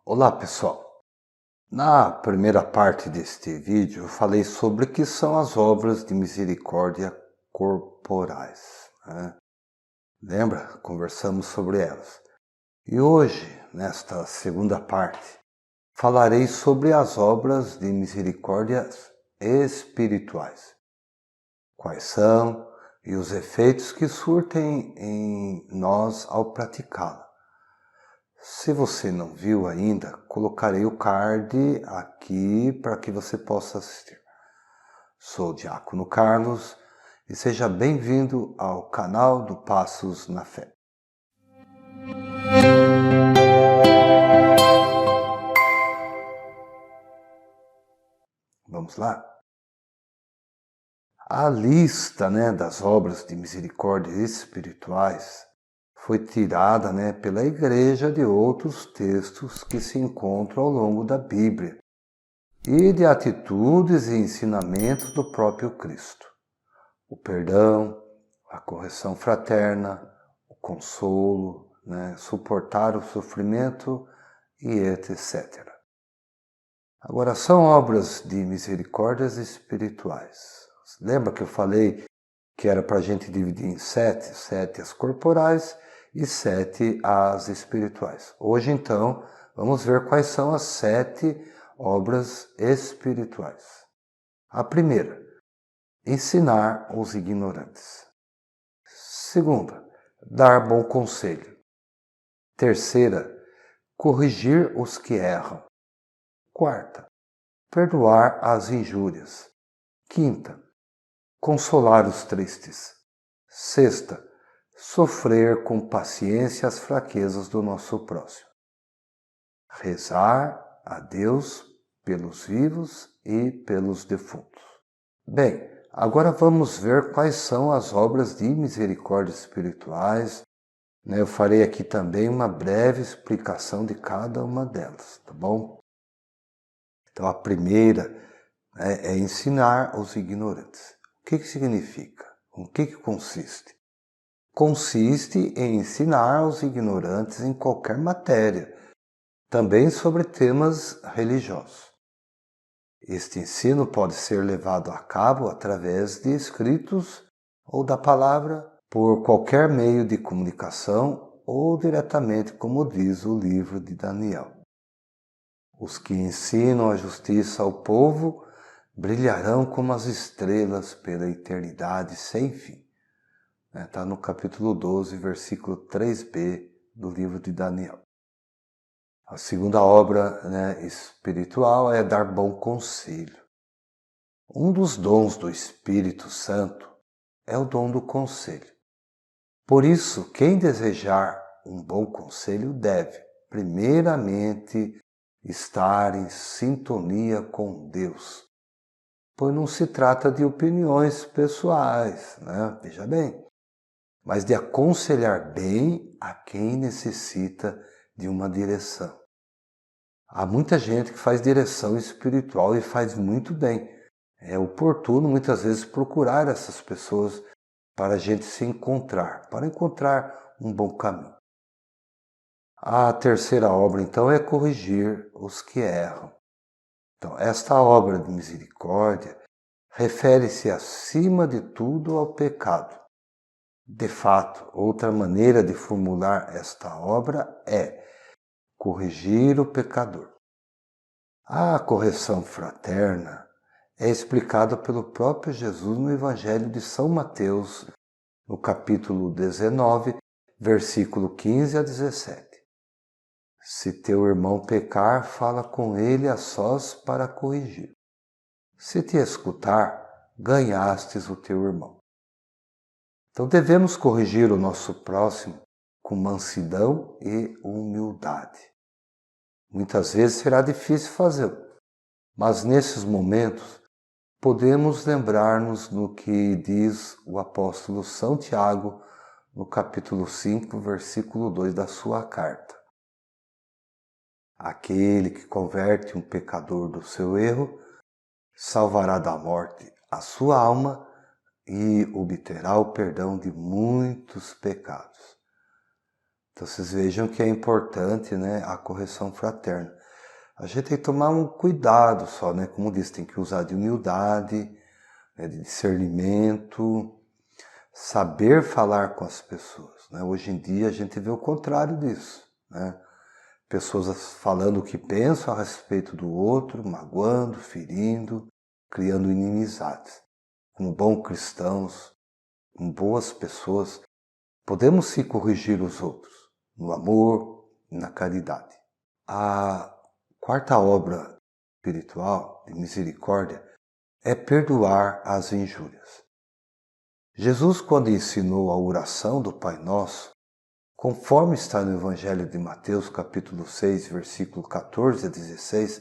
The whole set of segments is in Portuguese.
Olá pessoal, na primeira parte deste vídeo eu falei sobre o que são as obras de misericórdia corporais, né? Lembra? Conversamos sobre elas. E hoje, nesta segunda parte, falarei sobre as obras de misericórdia espirituais. Quais são e os efeitos que surtem em nós ao praticá-la. Se você não viu ainda, colocarei o card aqui para que você possa assistir. Sou o Diácono Carlos e seja bem-vindo ao canal do Passos na Fé. Vamos lá? A lista, das obras de misericórdia espirituais foi tirada, pela igreja de outros textos que se encontram ao longo da Bíblia e de atitudes e ensinamentos do próprio Cristo. O perdão, a correção fraterna, o consolo, suportar o sofrimento e etc. Agora, são obras de misericórdias espirituais. Lembra que eu falei que era para a gente dividir em sete as corporais e 7 as espirituais. Hoje, então, vamos ver quais são as 7 obras espirituais. A primeira, ensinar os ignorantes. Segunda, dar bom conselho. Terceira, corrigir os que erram. Quarta, perdoar as injúrias. Quinta, consolar os tristes. Sexta, sofrer com paciência as fraquezas do nosso próximo. Rezar a Deus pelos vivos e pelos defuntos. Bem, agora vamos ver quais são as obras de misericórdia espirituais. Eu farei aqui também uma breve explicação de cada uma delas, tá bom? Então a primeira é ensinar os ignorantes. O que significa? O que consiste? Consiste em ensinar os ignorantes em qualquer matéria, também sobre temas religiosos. Este ensino pode ser levado a cabo através de escritos ou da palavra, por qualquer meio de comunicação ou diretamente, como diz o livro de Daniel. Os que ensinam a justiça ao povo brilharão como as estrelas pela eternidade sem fim. Está no capítulo 12, versículo 3b do livro de Daniel. A segunda obra espiritual é dar bom conselho. Um dos dons do Espírito Santo é o dom do conselho. Por isso, quem desejar um bom conselho deve, primeiramente, estar em sintonia com Deus, pois não se trata de opiniões pessoais, veja bem, mas de aconselhar bem a quem necessita de uma direção. Há muita gente que faz direção espiritual e faz muito bem. É oportuno muitas vezes procurar essas pessoas para a gente se encontrar, para encontrar um bom caminho. A terceira obra, então, é corrigir os que erram. Então, esta obra de misericórdia refere-se, acima de tudo, ao pecado. De fato, outra maneira de formular esta obra é corrigir o pecador. A correção fraterna é explicada pelo próprio Jesus no Evangelho de São Mateus, no capítulo 19, versículo 15 a 17. Se teu irmão pecar, fala com ele a sós para corrigir. Se te escutar, ganhastes o teu irmão. Então devemos corrigir o nosso próximo com mansidão e humildade. Muitas vezes será difícil fazê-lo, mas nesses momentos podemos lembrar-nos do que diz o apóstolo São Tiago no capítulo 5, versículo 2 da sua carta. Aquele que converte um pecador do seu erro salvará da morte a sua alma e obterá o perdão de muitos pecados. Então vocês vejam que é importante, né, a correção fraterna. A gente tem que tomar um cuidado só, né? Como diz, tem que usar de humildade, né, de discernimento, saber falar com as pessoas, né? Hoje em dia a gente vê o contrário disso, né? Pessoas falando o que pensam a respeito do outro, magoando, ferindo, criando inimizades. Como bons cristãos, como boas pessoas, podemos sim corrigir os outros, no amor e na caridade. A quarta obra espiritual de misericórdia é perdoar as injúrias. Jesus, quando ensinou a oração do Pai Nosso, conforme está no Evangelho de Mateus, capítulo 6, versículo 14 a 16,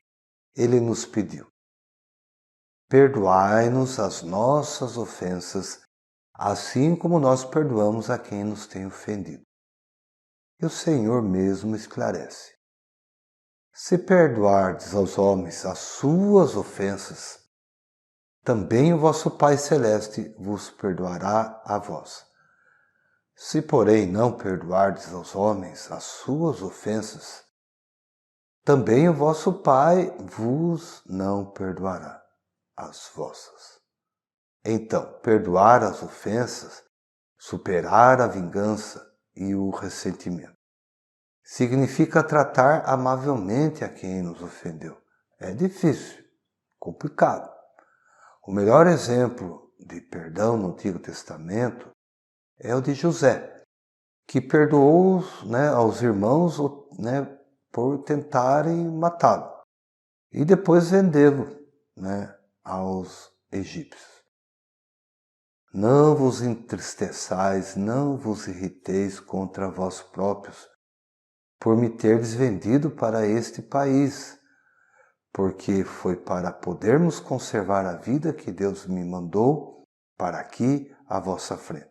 ele nos pediu: perdoai-nos as nossas ofensas, assim como nós perdoamos a quem nos tem ofendido. E o Senhor mesmo esclarece: se perdoardes aos homens as suas ofensas, também o vosso Pai Celeste vos perdoará a vós. Se, porém, não perdoardes aos homens as suas ofensas, também o vosso Pai vos não perdoará as vossas. Então, perdoar as ofensas, superar a vingança e o ressentimento, significa tratar amavelmente a quem nos ofendeu. É difícil, complicado. O melhor exemplo de perdão no Antigo Testamento é o de José, que perdoou, né, aos irmãos, né, por tentarem matá-lo e depois vendê-lo, né, aos egípcios. Não vos entristeçais, não vos irriteis contra vós próprios, por me terdes vendido para este país, porque foi para podermos conservar a vida que Deus me mandou para aqui à vossa frente.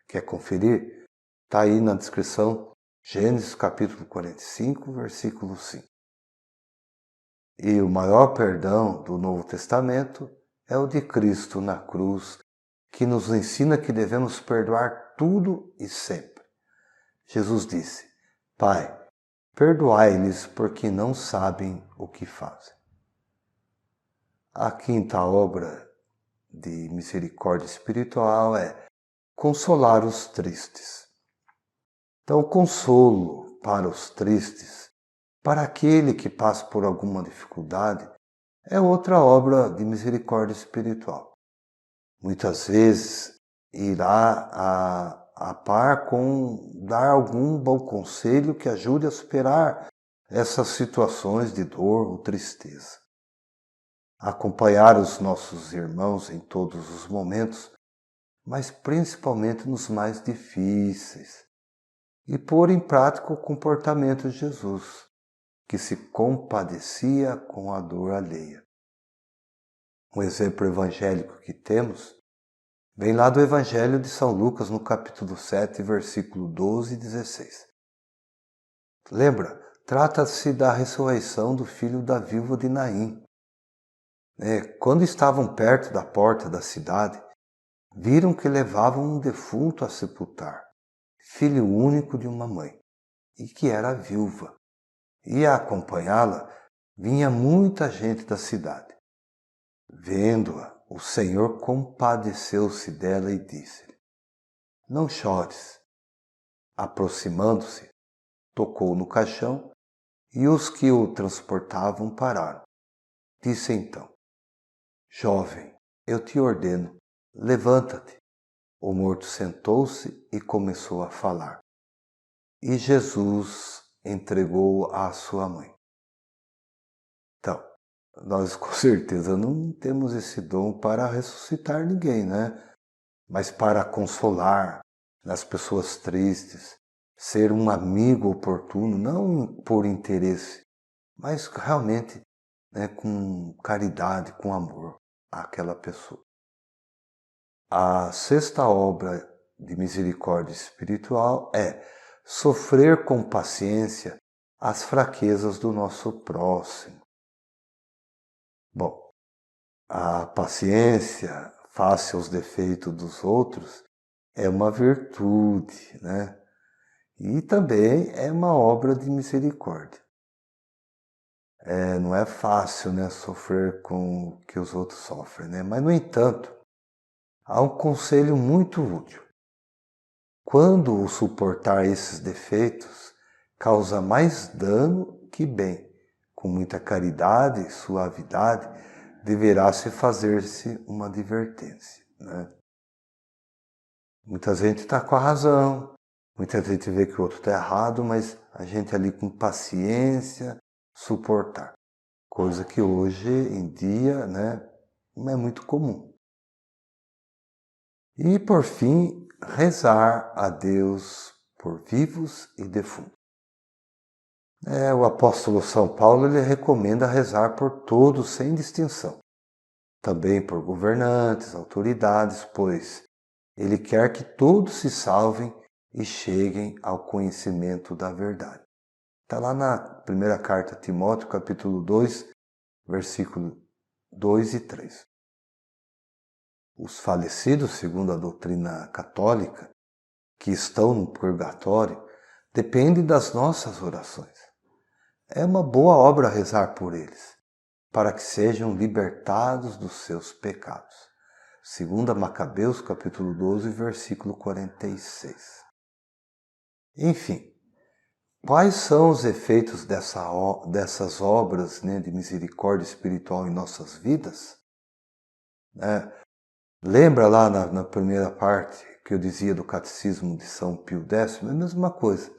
Quer conferir? Está aí na descrição, Gênesis capítulo 45, versículo 5. E o maior perdão do Novo Testamento é o de Cristo na cruz, que nos ensina que devemos perdoar tudo e sempre. Jesus disse: Pai, perdoai-lhes porque não sabem o que fazem. A quinta obra de misericórdia espiritual é consolar os tristes. Então, o consolo para os tristes, para aquele que passa por alguma dificuldade, é outra obra de misericórdia espiritual. Muitas vezes irá a par com dar algum bom conselho que ajude a superar essas situações de dor ou tristeza. Acompanhar os nossos irmãos em todos os momentos, mas principalmente nos mais difíceis, e pôr em prática o comportamento de Jesus, que se compadecia com a dor alheia. Um exemplo evangélico que temos vem lá do Evangelho de São Lucas, no capítulo 7, versículo 12 e 16. Lembra? Trata-se da ressurreição do filho da viúva de Naim. Quando estavam perto da porta da cidade, viram que levavam um defunto a sepultar, filho único de uma mãe, e que era viúva. E a acompanhá-la vinha muita gente da cidade. Vendo-a, o Senhor compadeceu-se dela e disse-lhe: não chores. Aproximando-se, tocou no caixão e os que o transportavam pararam. Disse então: jovem, eu te ordeno, levanta-te. O morto sentou-se e começou a falar. E Jesus entregou-o à sua mãe. Então, nós com certeza não temos esse dom para ressuscitar ninguém, né? Mas para consolar as pessoas tristes, ser um amigo oportuno, não por interesse, mas realmente, né, com caridade, com amor àquela pessoa. A sexta obra de misericórdia espiritual é sofrer com paciência as fraquezas do nosso próximo. Bom, a paciência face aos defeitos dos outros é uma virtude, né? E também é uma obra de misericórdia. Não é fácil, né, sofrer com o que os outros sofrem, né? Mas, no entanto, há um conselho muito útil. Quando o suportar esses defeitos causa mais dano que bem, com muita caridade e suavidade, deverá se fazer-se uma advertência, né? Muita gente está com a razão, muita gente vê que o outro está errado, mas a gente ali com paciência suportar. Coisa que hoje em dia, né, não é muito comum. E por fim, rezar a Deus por vivos e defuntos. O apóstolo São Paulo ele recomenda rezar por todos sem distinção. Também por governantes, autoridades, pois ele quer que todos se salvem e cheguem ao conhecimento da verdade. Está lá na primeira carta a Timóteo, capítulo 2, versículo 2 e 3. Os falecidos, segundo a doutrina católica, que estão no purgatório, dependem das nossas orações. É uma boa obra rezar por eles, para que sejam libertados dos seus pecados. Segundo Macabeus, capítulo 12, versículo 46. Enfim, quais são os efeitos dessas obras, né, de misericórdia espiritual em nossas vidas? Lembra lá na primeira parte que eu dizia do Catecismo de São Pio X? É a mesma coisa.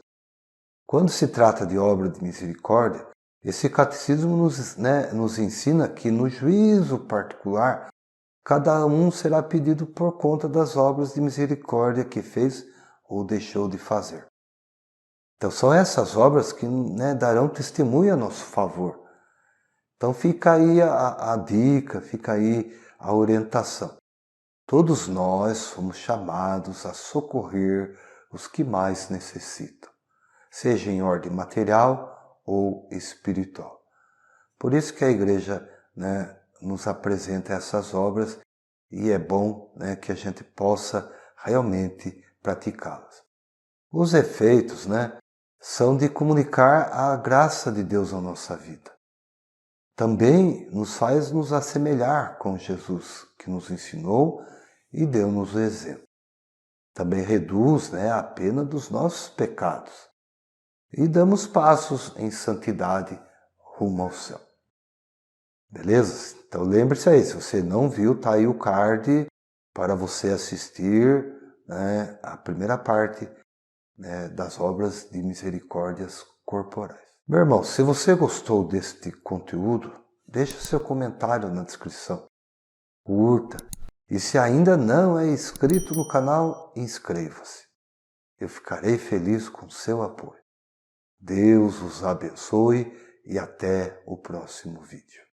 Quando se trata de obra de misericórdia, esse catecismo nos ensina que no juízo particular, cada um será pedido por conta das obras de misericórdia que fez ou deixou de fazer. Então são essas obras que, né, darão testemunho a nosso favor. Então fica aí a dica, fica aí a orientação. Todos nós somos chamados a socorrer os que mais necessitam, seja em ordem material ou espiritual. Por isso que a Igreja, né, nos apresenta essas obras e é bom, né, que a gente possa realmente praticá-las. Os efeitos, né, são de comunicar a graça de Deus na nossa vida. Também nos faz nos assemelhar com Jesus, que nos ensinou e deu-nos o exemplo. Também reduz, né, a pena dos nossos pecados. E damos passos em santidade rumo ao céu. Beleza? Então lembre-se aí, se você não viu, está aí o card para você assistir, né, a primeira parte, né, das obras de misericórdias corporais. Meu irmão, se você gostou deste conteúdo, deixe seu comentário na descrição. Curta. E se ainda não é inscrito no canal, inscreva-se. Eu ficarei feliz com seu apoio. Deus os abençoe e até o próximo vídeo.